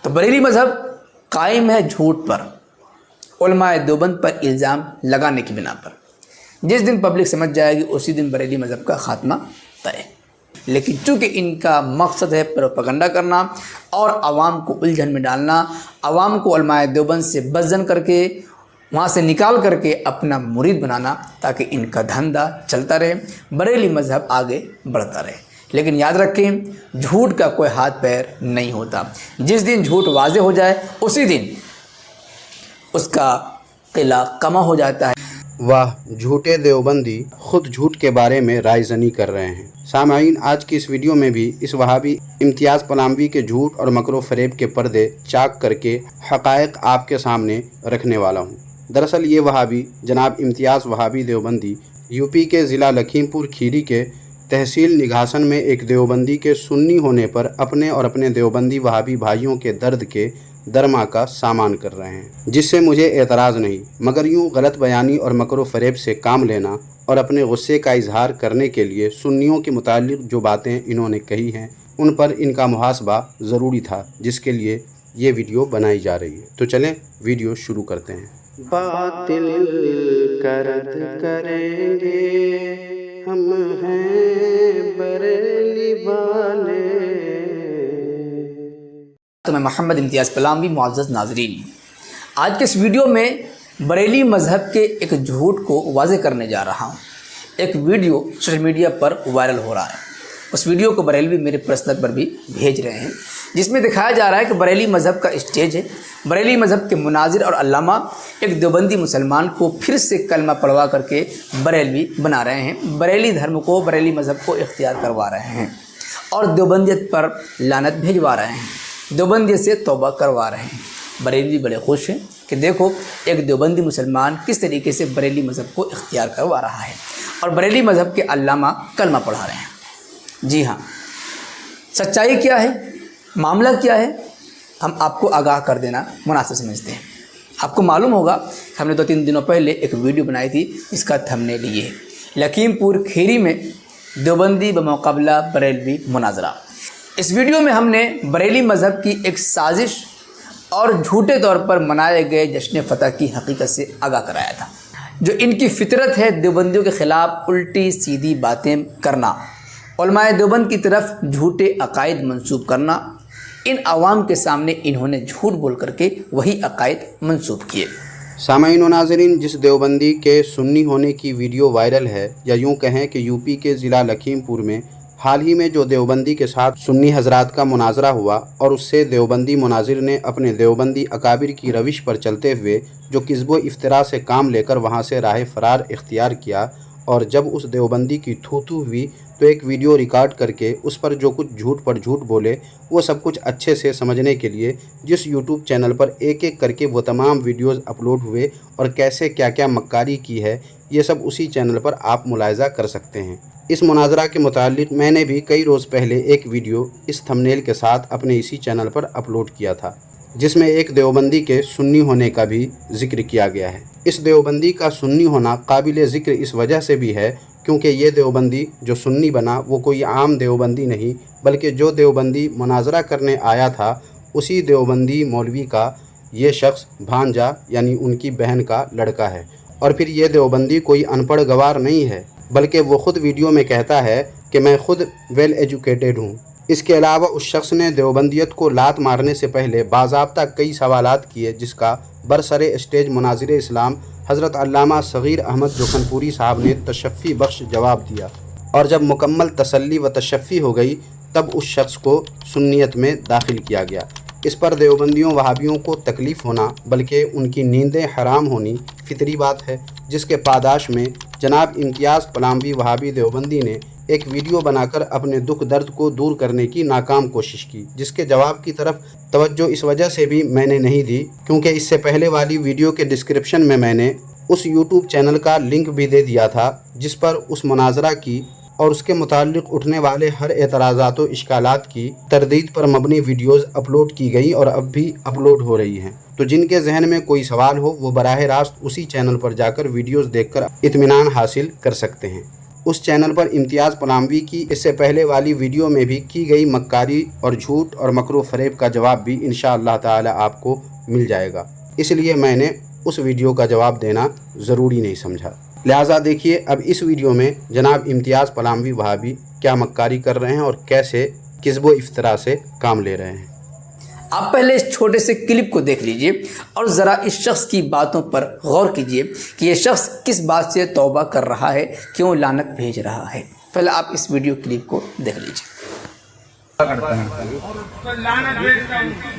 تو بریلی مذہب قائم ہے جھوٹ پر، علماء دیوبند پر الزام لگانے کی بنا پر۔ جس دن پبلک سمجھ جائے گی اسی دن بریلی مذہب کا خاتمہ طے۔ لیکن چونکہ ان کا مقصد ہے پروپیگنڈا کرنا اور عوام کو الجھن میں ڈالنا، عوام کو علماء دیوبند سے بدظن کر کے وہاں سے نکال کر کے اپنا مرید بنانا، تاکہ ان کا دھندا چلتا رہے، بریلی مذہب آگے بڑھتا رہے۔ لیکن یاد رکھیں، جھوٹ کا کوئی ہاتھ پیر نہیں ہوتا۔ جس دن جھوٹ واضح ہو جائے اسی دن اس کا قلعہ کما ہو جاتا ہے۔ واہ، جھوٹے دیوبندی خود جھوٹ کے بارے میں رائے زنی کر رہے ہیں۔ سامعین، آج کی اس ویڈیو میں بھی اس وہابی امتیاز پلاموی کے جھوٹ اور مکر و فریب کے پردے چاک کر کے حقائق آپ کے سامنے رکھنے والا ہوں۔ دراصل یہ وہابی جناب امتیاز وہابی دیوبندی یو پی کے ضلع لکھیم پور کھیری کے تحصیل نگھاسن میں ایک دیوبندی کے سنی ہونے پر اپنے اور اپنے دیوبندی وہابی بھائیوں کے درد کے درما کا سامان کر رہے ہیں، جس سے مجھے اعتراض نہیں، مگر یوں غلط بیانی اور مکر و فریب سے کام لینا اور اپنے غصے کا اظہار کرنے کے لیے سنیوں کے متعلق جو باتیں انہوں نے کہی ہیں ان پر ان کا محاسبہ ضروری تھا، جس کے لیے یہ ویڈیو بنائی جا رہی ہے۔ تو چلیں ویڈیو شروع کرتے ہیں۔ باطل کا رد کریں گے ہم ہیں بریلی والے۔ تو میں محمد امتیاز پلاموی، معزز ناظرین، آج کے اس ویڈیو میں بریلی مذہب کے ایک جھوٹ کو واضح کرنے جا رہا ہوں۔ ایک ویڈیو سوشل میڈیا پر وائرل ہو رہا ہے، اس ویڈیو کو بریلوی میرے پرسنل پر بھی بھیج رہے ہیں، جس میں دکھایا جا رہا ہے کہ بریلی مذہب کا اسٹیج ہے۔ بریلی مذہب کے مناظر اور علامہ ایک دیوبندی مسلمان کو پھر سے کلمہ پڑھوا کر کے بریلوی بنا رہے ہیں، بریلی دھرم کو، بریلی مذہب کو اختیار کروا رہے ہیں اور دیوبندیت پر لعنت بھیجوا رہے ہیں، دیوبندیت سے توبہ کروا رہے ہیں۔ بریلی بڑے خوش ہیں کہ دیکھو ایک دیوبندی مسلمان کس طریقے سے بریلی مذہب کو اختیار کروا رہا ہے اور بریلی مذہب کے علامہ کلمہ پڑھا رہے ہیں۔ جی ہاں، سچائی کیا ہے، معاملہ کیا ہے، ہم آپ کو آگاہ کر دینا مناسب سمجھتے ہیں۔ آپ کو معلوم ہوگا کہ ہم نے 2-3 دنوں پہلے ایک ویڈیو بنائی تھی، اس کا تھمبنیل یہ ہے، لکھیم پور کھیری میں دیوبندی بمقابلہ بریلوی مناظرہ۔ اس ویڈیو میں ہم نے بریلی مذہب کی ایک سازش اور جھوٹے طور پر منائے گئے جشن فتح کی حقیقت سے آگاہ کرایا تھا۔ جو ان کی فطرت ہے دیوبندیوں کے خلاف الٹی سیدھی باتیں کرنا، علماء دیوبند کی طرف جھوٹے عقائد منسوب کرنا، ان عوام کے سامنے انہوں نے جھوٹ بول کر کے وہی عقائد منسوب کیے۔ سامعین و ناظرین، جس دیوبندی کے سنی ہونے کی ویڈیو وائرل ہے، یا یوں کہیں کہ یو پی کے ضلع لکھیم پور میں حال ہی میں جو دیوبندی کے ساتھ سنی حضرات کا مناظرہ ہوا اور اس سے دیوبندی مناظر نے اپنے دیوبندی اکابر کی روش پر چلتے ہوئے جو کذب و افطرا سے کام لے کر وہاں سے راہ فرار اختیار کیا، اور جب اس دیوبندی کی تھو ہوئی تو ایک ویڈیو ریکارڈ کر کے اس پر جو کچھ جھوٹ پر جھوٹ بولے، وہ سب کچھ اچھے سے سمجھنے کے لیے جس یوٹیوب چینل پر ایک ایک کر کے وہ تمام ویڈیوز اپلوڈ ہوئے اور کیسے کیا کیا مکاری کی ہے، یہ سب اسی چینل پر آپ ملاحظہ کر سکتے ہیں۔ اس مناظرہ کے متعلق میں نے بھی کئی روز پہلے ایک ویڈیو اس تھمبنیل کے ساتھ اپنے اسی چینل پر اپلوڈ کیا تھا، جس میں ایک دیوبندی کے سنی ہونے کا بھی ذکر کیا گیا ہے۔ اس دیوبندی کا سنی ہونا قابل ذکر اس وجہ سے بھی ہے کیونکہ یہ دیوبندی جو سنی بنا وہ کوئی عام دیوبندی نہیں، بلکہ جو دیوبندی مناظرہ کرنے آیا تھا اسی دیوبندی مولوی کا یہ شخص بھانجا یعنی ان کی بہن کا لڑکا ہے۔ اور پھر یہ دیوبندی کوئی ان پڑھ گوار نہیں ہے، بلکہ وہ خود ویڈیو میں کہتا ہے کہ میں خود ویل ایجوکیٹڈ ہوں۔ اس کے علاوہ اس شخص نے دیوبندیت کو لات مارنے سے پہلے باضابطہ کئی سوالات کیے، جس کا برسر اسٹیج مناظر اسلام حضرت علامہ صغیر احمد جوکھن پوری صاحب نے تشفی بخش جواب دیا، اور جب مکمل تسلی و تشفی ہو گئی تب اس شخص کو سنیت میں داخل کیا گیا۔ اس پر دیوبندیوں وہابیوں کو تکلیف ہونا بلکہ ان کی نیندیں حرام ہونی فطری بات ہے، جس کے پاداش میں جناب امتیاز پلاموی وہابی دیوبندی نے ایک ویڈیو بنا کر اپنے دکھ درد کو دور کرنے کی ناکام کوشش کی، جس کے جواب کی طرف توجہ اس وجہ سے بھی میں نے نہیں دی کیونکہ اس سے پہلے والی ویڈیو کے ڈسکرپشن میں نے اس یوٹیوب چینل کا لنک بھی دے دیا تھا جس پر اس مناظرہ کی اور اس کے متعلق اٹھنے والے ہر اعتراضات و اشکالات کی تردید پر مبنی ویڈیوز اپلوڈ کی گئی اور اب بھی اپلوڈ ہو رہی ہیں۔ تو جن کے ذہن میں کوئی سوال ہو وہ براہ راست اسی چینل پر جا کر ویڈیوز دیکھ کر اطمینان حاصل کر سکتے ہیں۔ उस चैनल पर इम्तियाज़ पलामवी की इससे पहले वाली वीडियो में भी की गई मक्कारी और झूठ और मकरू फरेब का जवाब भी इंशाअल्लाह ताला आपको मिल जाएगा। इसलिए मैंने उस वीडियो का जवाब देना ज़रूरी नहीं समझा। लिहाजा देखिए अब इस वीडियो में जनाब इम्तियाज़ पलामवी वहाबी क्या मक्कारी कर रहे हैं और कैसे किस्ब इफ्तरा से काम ले रहे हैं। आप पहले इस छोटे से क्लिप को देख लीजिए और ज़रा इस शख्स की बातों पर गौर कीजिए कि ये शख्स किस बात से तौबा कर रहा है, क्यों लानत भेज रहा है। पहले आप इस वीडियो क्लिप को देख लीजिए। करता हूँ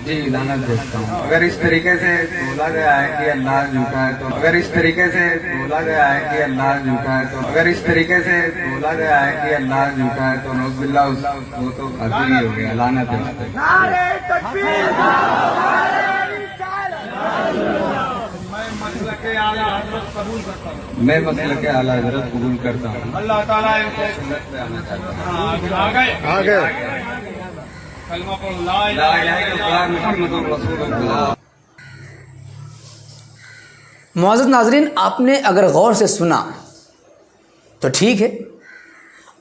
जी, लानत भेजता हूँ। अगर इस तरीके से बोला गया है कि अल्लाह झूठा है तो अगर इस तरीके से बोला गया है कि अल्लाह झूठा है तो अगर इस तरीके से बोला गया है कि अल्लाह झूठा है तो नौज़ुबिल्लाह वो तो काफिर ही हो गया। लानत भेजता मैं मसलक के आला हज़रत कबूल करता हूँ। अल्लाह ताला सुन्नत पे आना चाहता हूँ। ला इलाहा इल्लल्लाह मुहम्मदुर रसूलुल्लाह। मुअज़्ज़ज़ नाज़रीन, आपने अगर गौर से सुना तो ठीक है,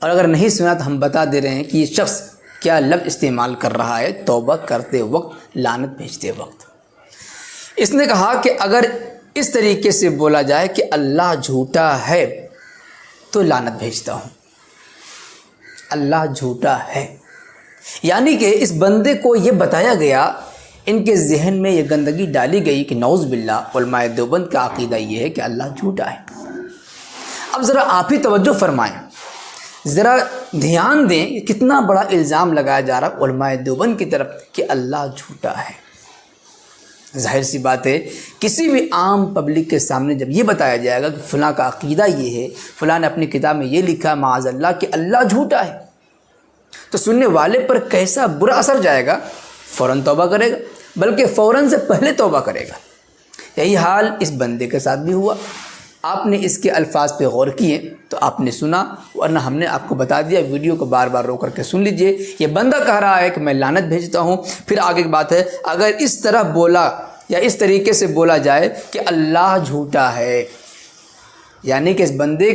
और अगर नहीं सुना तो हम बता दे रहे हैं कि ये शख्स क्या लफ्ज़ इस्तेमाल कर रहा है तौबा करते वक्त, लानत भेजते वक्त। इसने कहा कि अगर इस तरीके से बोला जाए कि अल्लाह झूठा है तो लानत भेजता हूँ। अल्लाह झूठा है यानी कि इस बंदे को ये बताया गया, इनके जहन में ये गंदगी डाली गई कि नौज़ बिल्लाह उलमाए देवबंद का अक़ीदा ये है कि अल्लाह झूठा है। अब ज़रा आप ही तवज्जो फरमाएं, ज़रा ध्यान दें कि कितना बड़ा इल्ज़ाम लगाया जा रहा है उलमाए देवबंद की तरफ कि अल्लाह झूठा है। ज़ाहिर सी बात है, किसी भी आम पब्लिक के सामने जब ये बताया जाएगा कि फ़लाँ का अक़ीदा ये है, फ़लाँ ने अपनी किताब में ये लिखा माअज़ल्लाह कि अल्लाह झूठा है, तो सुनने वाले पर कैसा बुरा असर जाएगा। फ़ौरन तौबा करेगा, बल्कि फ़ौरन से पहले तौबा करेगा। यही हाल इस बंदे के साथ भी हुआ। आपने इसके अल्फाज पे गौर किए तो आपने सुना, वरना हमने आपको बता दिया। वीडियो को बार बार रोक करके सुन लीजिए। ये बंदा कह रहा है कि मैं लानत भेजता हूँ। फिर आगे की बात है, अगर इस तरह बोला या इस तरीके से बोला जाए कि अल्लाह झूठा है, यानी कि इस बंदे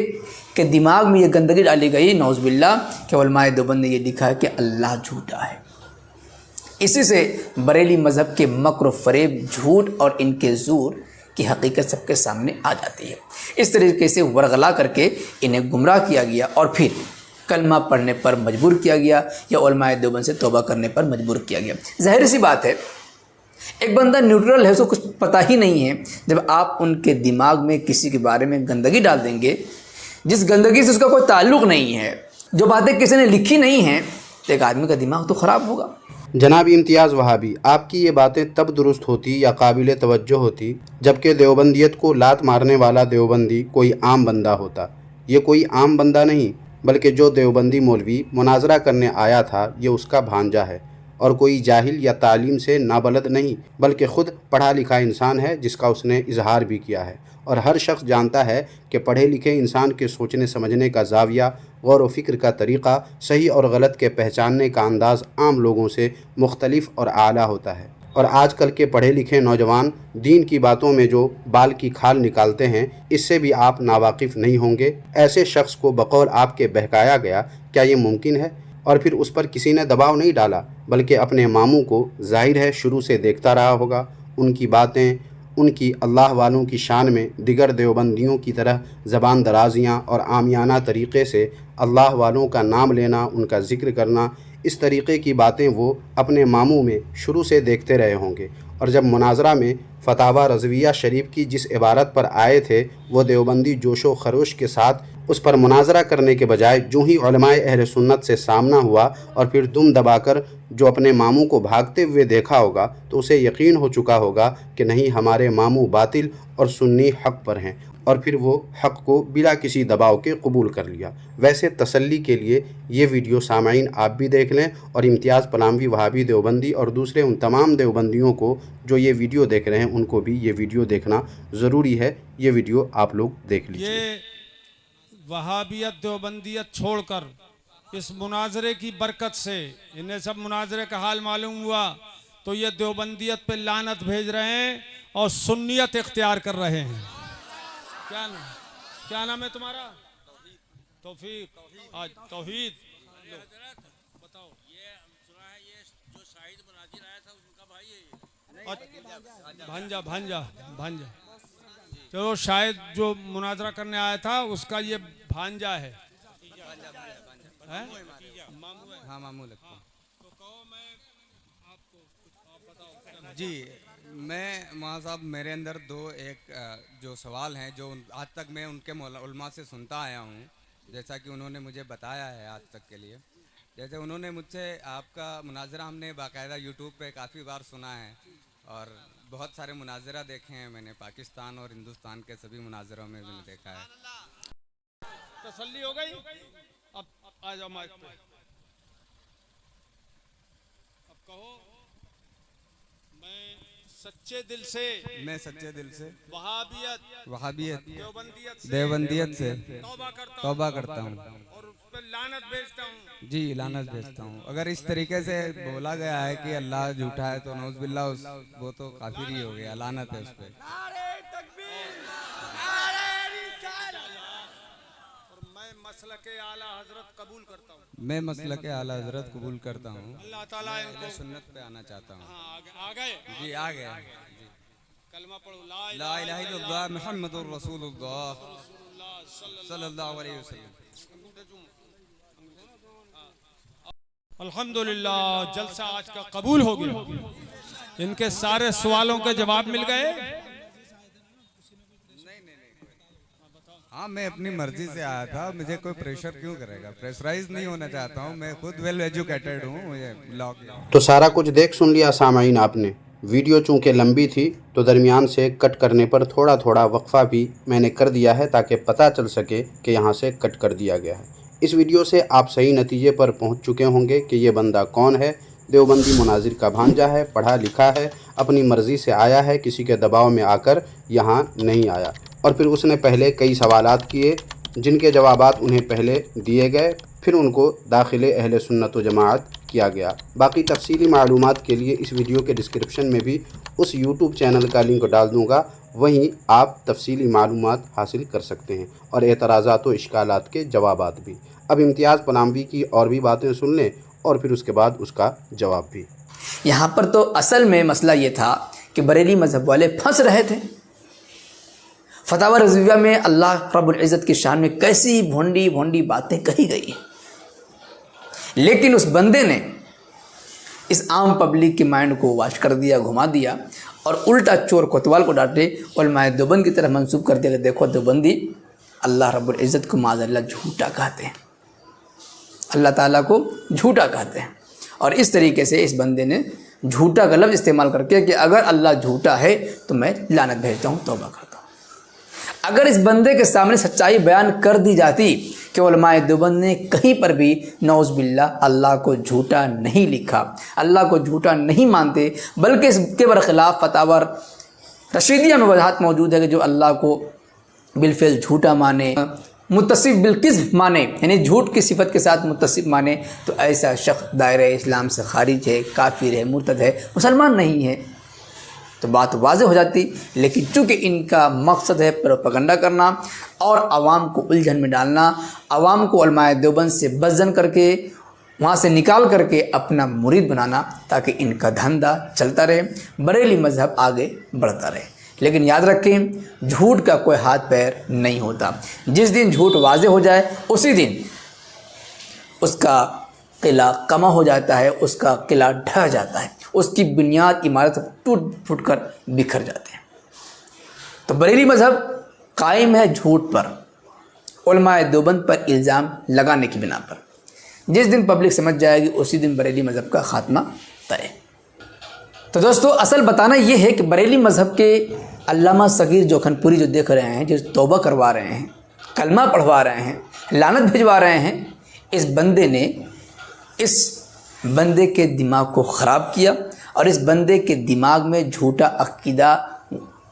के दिमाग में ये गंदगी डाली गई नौज़ बिल्लाह कि उलमाए देवबंद ने ये लिखा है कि अल्लाह झूठा है। इसी से बरेली मज़हब के मक्र फरेब, झूठ और इनके ज़ूर की हकीकत सबके सामने आ जाती है। इस तरीके से वरगला करके इन्हें गुमराह किया गया और फिर कलमा पढ़ने पर मजबूर किया गया या उलमाए देवबंद से तौबा करने पर मजबूर किया गया। ज़ाहिर सी बात है, एक बंदा न्यूट्रल है, उसको कुछ पता ही नहीं है। जब आप उनके दिमाग में किसी के बारे में गंदगी डाल देंगे, जिस गंदगी से उसका कोई ताल्लुक़ नहीं है, जो बातें किसी ने लिखी नहीं हैं, तो एक आदमी का दिमाग तो ख़राब होगा। जनाब इम्तियाज़ वहाबी, आपकी ये बातें तब दुरुस्त होती या काबिल तवज्जो होती जबकि देवबंदियत को लात मारने वाला देवबंदी कोई आम बंदा होता। ये कोई आम बंदा नहीं, बल्कि जो देवबंदी मौलवी मुनाजरा करने आया था ये उसका भांजा है और कोई जाहिल या तालीम से नाबलद नहीं, बल्कि ख़ुद पढ़ा लिखा इंसान है जिसका उसने इजहार भी किया है। और हर शख्स जानता है कि पढ़े लिखे इंसान के सोचने समझने का ज़ाविया, गौर व फ़िक्र का तरीक़ा, सही और गलत के पहचानने का अंदाज़ आम लोगों से मुख्तलिफ और आला होता है। और आजकल के पढ़े लिखे नौजवान दीन की बातों में जो बाल की खाल निकालते हैं, इससे भी आप नावाकिफ़ नहीं होंगे। ऐसे शख्स को बकौल आपके बहकाया गया, क्या ये मुमकिन है? और फिर उस पर किसी ने दबाव नहीं डाला, बल्कि अपने मामू को ज़ाहिर है शुरू से देखता रहा होगा। उनकी बातें, उनकी अल्लाह वालों की शान में दिगर देवबंदियों की तरह ज़बान दराजियाँ और आमियाना तरीक़े से अल्लाह वालों का नाम लेना, उनका ज़िक्र करना, इस तरीक़े की बातें वो अपने मामू में शुरू से देखते रहे होंगे। और जब मुनाजरा में फतावा रज़विया शरीफ की जिस इबारत पर आए थे, वो देवबंदी जोशो खरोश के साथ उस पर मुनाजरा करने के बजाय जो ही उलमाए अहले सुन्नत से सामना हुआ और फिर दुम दबाकर जो अपने मामू को भागते हुए देखा होगा, तो उसे यकीन हो चुका होगा कि नहीं, हमारे मामू बातिल और सुन्नी हक़ पर हैं, और फिर वो हक़ को बिला किसी दबाव के कबूल कर लिया। वैसे तसल्ली के लिए ये वीडियो सामाईन आप भी देख लें, और इम्तियाज़ पलामवी वहाबी देवबंदी और दूसरे उन तमाम देवबंदियों को जो ये वीडियो देख रहे हैं, उनको भी ये वीडियो देखना ज़रूरी है। ये वीडियो आप लोग देख लीजिए। वहाबियत देवबंदियत छोड़कर इस मुनाजरे की बरकत से इन्हें सब मुनाजरे का हाल मालूम हुआ, तो ये देवबंदियत पे लानत भेज रहे हैं और सुन्नियत इख्तियार कर रहे हैं। क्या नाम है तुम्हारा? तौफीक आज तौहीद बताओ। भांजा भांजा भांजा तो शायद जो मुनाजरा करने आया था उसका ये भांजा है। हैं? हाँ मामू लगता है। तो कहो मैं आपको कुछ आप बताओ। जी मैं वहाँ साहब मेरे अंदर एक जो सवाल हैं जो आज तक मैं उनके उलमा से सुनता आया हूँ, जैसा कि उन्होंने मुझे बताया है आज तक के लिए। जैसे उन्होंने मुझसे आपका मुनाजरा हमने बाकायदा यूट्यूब पे काफ़ी बार सुना है और बहुत सारे मुनाजरा देखे हैं मैंने, पाकिस्तान और हिंदुस्तान के सभी मुनाजरों में मैंने देखा है। तसल्ली हो गई? अब आ जाओ माइक पे। अब कहो मैं सच्चे दिल से वहाबियत देवबंदियत से तौबा करता करता हूँ और उस पर लानत भेजता हूँ। जी लानत भेजता हूँ। अगर इस तरीके से बोला गया है कि अल्लाह झूठा है तो नौज़ बिल्लाह वो तो काफिर ही हो गया, लानत है उस पर। और मैं मसलके आला हजरत कबूल करता हूँ। मैं मसलक आला हजरत कबूल करता हूँ। अल्लाह ताला इनको सुन्नत पे आना चाहता हूँ। हाँ, आ गए जी आ गया। कलमा पढ़ो ला ला इलाहा इल्लल्लाह मुहम्मदुर रसूलुल्लाह सल्लल्लाहु अलैहि वसल्लम। अल्हम्दुलिल्लाह जलसा आज का कबूल हो गया। इनके सारे सवालों के जवाब मिल गए। हाँ मैं अपनी मर्जी से आया था, मुझे कोई प्रेशर क्यों करेगा, प्रेशराइज नहीं होना चाहता हूँ, मैं खुद वेल एजुकेटेड हूँ। मुझे ब्लॉग तो सारा कुछ देख सुन लिया सामाईन आपने। वीडियो चूँकि लंबी थी तो दरमियान से कट करने पर थोड़ा थोड़ा वक्फा भी मैंने कर दिया है ताकि पता चल सके कि यहाँ से कट कर दिया गया है। इस वीडियो से आप सही नतीजे पर पहुँच चुके होंगे कि ये बंदा कौन है। देवबंदी मुनाजिर का भांजा है, पढ़ा लिखा है, अपनी मर्ज़ी से आया है, किसी के दबाव में आकर यहाँ नहीं आया। और फिर उसने पहले कई सवालात किए जिनके जवाबात उन्हें पहले दिए गए, फिर उनको दाखिले अहले सुन्नत व जमाअत किया गया। बाकी तफसीली मालूमात के लिए इस वीडियो के डिस्क्रिप्शन में भी उस यूट्यूब चैनल का लिंक डाल दूँगा, वहीं आप तफसीली मालूमात हासिल कर सकते हैं और एतराज़ात व इश्कालात के जवाबात भी। अब इम्तियाज़ पनामवी की और भी बातें सुन लें और फिर उसके बाद उसका जवाब भी। यहाँ पर तो असल में मसला ये था कि बरेली मज़हब वाले फंस रहे थे। फतावा रज़विया में अल्लाह रब्बुल इज़्ज़त की शान में कैसी भोंडी भोंडी बातें कही गई, लेकिन उस बंदे ने इस आम पब्लिक के माइंड को वाश कर दिया, घुमा दिया और उल्टा चोर कोतवाल को डांटे उलमाए देवबंद की तरफ मंसूब कर दिया। देखो देवबंदी अल्लाह रब्बुल इज़्ज़त को माज़अल्लाह झूठा कहते हैं, अल्लाह ताला को झूठा कहते हैं। और इस तरीके से इस बंदे ने झूठा का लफ्ज़ इस्तेमाल करके कि अगर अल्लाह झूठा है तो मैं लानत भेजता हूँ, तौबा करता हूँ। अगर इस बंदे के सामने सच्चाई बयान कर दी जाती कि उलमाए देवबंद ने कहीं पर भी नौज़ बिल्लाह अल्लाह को झूठा नहीं लिखा, अल्लाह को झूठा नहीं मानते, बल्कि इसके बरखिलाफ़ फतावा रशीदिया में वजाहत मौजूद है कि जो अल्लाह को बिलफिल झूठा माने, मुत्तसिफ बिलकिज़्ब माने, यानी झूठ की सिफत के साथ मुत्तसिफ माने, तो ऐसा शख्स दायरे इस्लाम से खारिज है, काफिर है, मुर्तद है, मुसलमान नहीं है। तो बात वाज़ेह हो जाती। लेकिन चूँकि इनका मकसद है प्रोपेगेंडा करना और आवाम को उलझन में डालना, आवाम को उलमाए देवबंद से बज़न करके वहाँ से निकाल करके अपना मुरीद बनाना, ताकि इनका धंधा चलता रहे, बरेली मज़हब आगे बढ़ता रहे। लेकिन याद रखें झूठ का कोई हाथ पैर नहीं होता। जिस दिन झूठ वाज़ेह हो जाए उसी दिन उसका किला कमा हो जाता है, उसका किला ढह जाता है, उसकी बुनियाद इमारत टूट फूट कर बिखर जाते हैं। तो बरेली मज़हब कायम है झूठ पर, उलमाए देवबंद पर इल्ज़ाम लगाने की बिना पर। जिस दिन पब्लिक समझ जाएगी उसी दिन बरेली मज़हब का ख़ात्मा तय। तो दोस्तों असल बताना ये है कि बरेली मज़हब के अल्लामा सगीर जोखनपुरी जो देख रहे हैं, जो तौबा करवा रहे हैं, कलमा पढ़वा रहे हैं, लानत भिजवा रहे हैं, इस बंदे ने इस बंदे के दिमाग को ख़राब किया और इस बंदे के दिमाग में झूठा अक़ीदा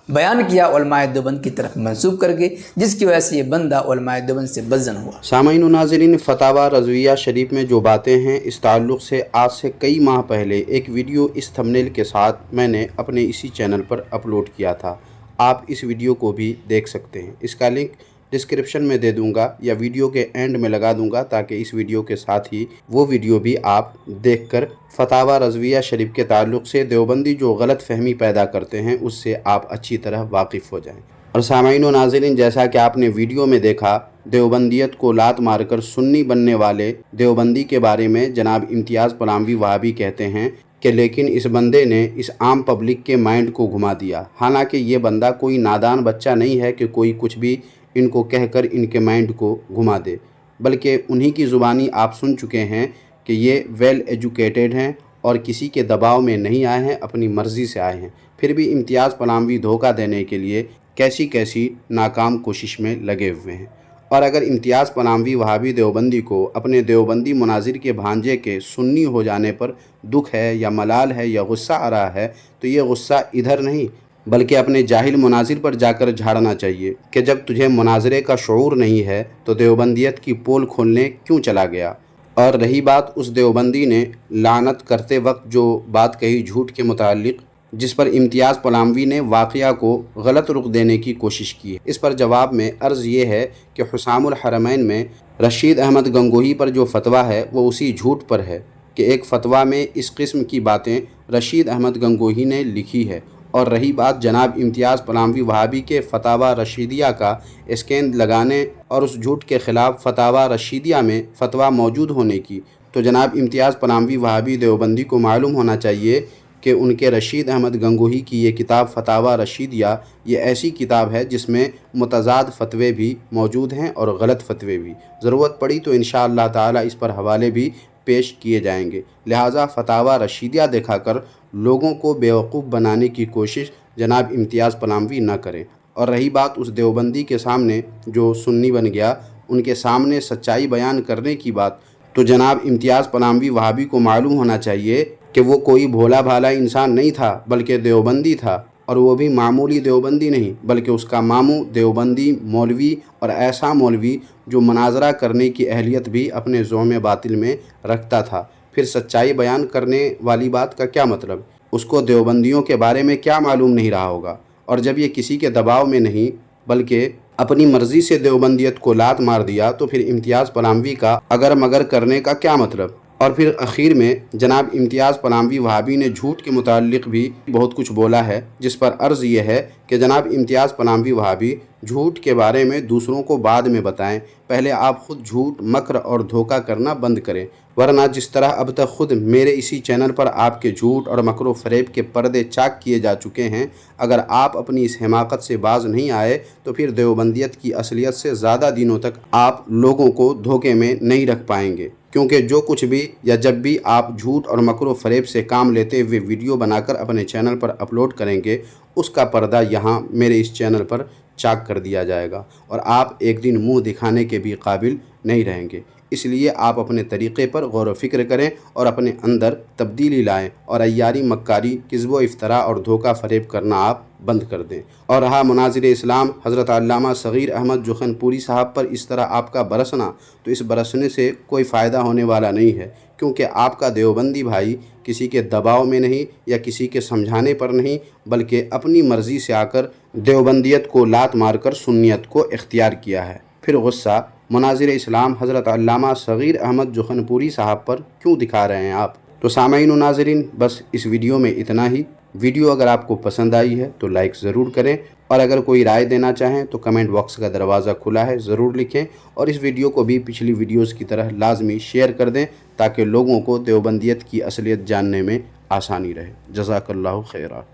बयान किया उलमाए देवबंद की तरफ मंसूब करके, जिसकी वजह से ये बंदा उलमाए देवबंद से बज़न हुआ। सामाईन व नाज़रीन, फतावा रज़विया शरीफ में जो बातें हैं इस ताल्लुक़ से आज से कई माह पहले एक वीडियो इस थंबनेल के साथ मैंने अपने इसी चैनल पर अपलोड किया था। आप इस वीडियो को भी देख सकते हैं। इसका लिंक डिस्क्रिप्शन में दे दूंगा या वीडियो के एंड में लगा दूंगा, ताकि इस वीडियो के साथ ही वो वीडियो भी आप देखकर फतावा रज़विया शरीफ के ताल्लुक़ से देवबंदी जो गलत फहमी पैदा करते हैं उससे आप अच्छी तरह वाकिफ़ हो जाएं। और सामाईन व नाज़रीन, जैसा कि आपने वीडियो में देखा, देवबंदियत को लात मारकर सुन्नी बनने वाले देवबंदी के बारे में जनाब इम्तियाज़ पलामवी वहाबी कहते हैं कि लेकिन इस बंदे ने इस आम पब्लिक के माइंड को घुमा दिया। हालांकि ये बंदा कोई नादान बच्चा नहीं है कि कोई कुछ भी इनको कहकर इनके माइंड को घुमा दे, बल्कि उन्हीं की ज़ुबानी आप सुन चुके हैं कि ये वेल एजुकेटेड हैं और किसी के दबाव में नहीं आए हैं, अपनी मर्ज़ी से आए हैं। फिर भी इम्तियाज़ पलामवी धोखा देने के लिए कैसी कैसी नाकाम कोशिश में लगे हुए हैं। और अगर इम्तियाज़ पलामवी वहाबी देवबंदी को अपने देवबंदी मुनाजिर के भांजे के सुन्नी हो जाने पर दुख है या मलाल है या गुस्सा आ रहा है, तो ये गुस्सा इधर नहीं बल्कि अपने जाहिल मुनाजिर पर जाकर झाड़ना चाहिए कि जब तुझे मुनाजरे का शऊर नहीं है तो देवबंदियत की पोल खोलने क्यों चला गया। और रही बात उस देवबंदी ने लानत करते वक्त जो बात कही झूठ के मुताल्लिक़, जिस पर इम्तियाज़ पलामवी ने वाक़या को गलत रुख देने की कोशिश की है, इस पर जवाब में अर्ज़ ये है कि हुसामुल हरमैन में रशीद अहमद गंगोही पर जो फतवा है वो उसी झूठ पर है कि एक फ़तवा में इस किस्म की बातें रशीद अहमद गंगोही ने लिखी है। और रही बात जनाब इम्तियाज़ पलामवी वहाबी के फतावा रशीदिया का स्कैन लगाने और उस झूठ के ख़िलाफ़ फतावा रशीदिया में फ़तवा मौजूद होने की, तो जनाब इम्तियाज़ पलामवी वहाबी देवबंदी को मालूम होना चाहिए कि उनके रशीद अहमद गंगोही की ये किताब फतावा रशीदिया ये ऐसी किताब है जिसमें मुतज़ाद फ़तवे भी मौजूद हैं और गलत फ़तवे भी। ज़रूरत पड़ी तो इंशाअल्लाह ताला इस पर हवाले भी पेश किए जाएंगे। लिहाजा फतावा रशीदिया दिखाकर लोगों को बेवकूफ़ बनाने की कोशिश जनाब इम्तियाज़ पलामवी न करें। और रही बात उस देवबंदी के सामने जो सुन्नी बन गया, उनके सामने सच्चाई बयान करने की बात, तो जनाब इम्तियाज़ पलामवी वहाबी को मालूम होना चाहिए कि वो कोई भोला भाला इंसान नहीं था बल्कि देवबंदी था। और वो भी मामूली देवबंदी नहीं बल्कि उसका मामू देवबंदी मौलवी, और ऐसा मौलवी जो मनाजरा करने की अहलियत भी अपने ज़ोम बातिल में रखता था। फिर सच्चाई बयान करने वाली बात का क्या मतलब? उसको देवबंदियों के बारे में क्या मालूम नहीं रहा होगा? और जब ये किसी के दबाव में नहीं बल्कि अपनी मर्ज़ी से देवबंदियत को लात मार दिया, तो फिर इम्तियाज़ पलामवी का अगर मगर करने का क्या मतलब? और फिर आखिर में जनाब इम्तियाज़ पलामवी वहाबी ने झूठ के मुताल्लिक़ भी बहुत कुछ बोला है, जिस पर अर्ज़ ये है कि जनाब इम्तियाज़ पलामवी वहाबी झूठ के बारे में दूसरों को बाद में बताएं, पहले आप ख़ुद झूठ मक्र और धोखा करना बंद करें। वरना जिस तरह अब तक ख़ुद मेरे इसी चैनल पर आपके झूठ और मकरो फ़रेब के पर्दे चाक किए जा चुके हैं, अगर आप अपनी इस हिमाकत से बाज नहीं आए तो फिर देवबंदियत की असलियत से ज़्यादा दिनों तक आप लोगों को धोखे में नहीं रख पाएंगे। क्योंकि जो कुछ भी या जब भी आप झूठ और मकरो फ़रेब से काम लेते हुए वीडियो बनाकर अपने चैनल पर अपलोड करेंगे, उसका पर्दा यहाँ मेरे इस चैनल पर चाक कर दिया जाएगा और आप एक दिन मुंह दिखाने के भी काबिल नहीं रहेंगे। इसलिए आप अपने तरीक़े पर गौर व फिक्र करें और अपने अंदर तब्दीली लाएं और अय्यारी, मक्कारी, किज़्ब व इफ्तरा और धोखा फ़रेब करना आप बंद कर दें। और रहा मुनाज़िर इस्लाम हज़रत अल्लामा सग़ीर अहमद जोखनपुरी साहब पर इस तरह आपका बरसना, तो इस बरसने से कोई फ़ायदा होने वाला नहीं है, क्योंकि आपका देवबंदी भाई किसी के दबाव में नहीं या किसी के समझाने पर नहीं बल्कि अपनी मर्ज़ी से आकर देवबंदियत को लात मारकर सुन्नियत को इख्तियार किया है। फिर गुस्सा मुनाज़िर इस्लाम हज़रत अल्लामा सग़ीर अहमद जोखनपुरी साहब पर क्यों दिखा रहे हैं आप? तो सामाईन व नाज़रीन, बस इस वीडियो में इतना ही। वीडियो अगर आपको पसंद आई है तो लाइक ज़रूर करें, और अगर कोई राय देना चाहें तो कमेंट बॉक्स का दरवाज़ा खुला है, ज़रूर लिखें। और इस वीडियो को भी पिछली वीडियोज़ की तरह लाजमी शेयर कर दें ताकि लोगों को देवबंदियत की असलियत जानने में आसानी रहे। जज़ाकल्लाहु खैरा।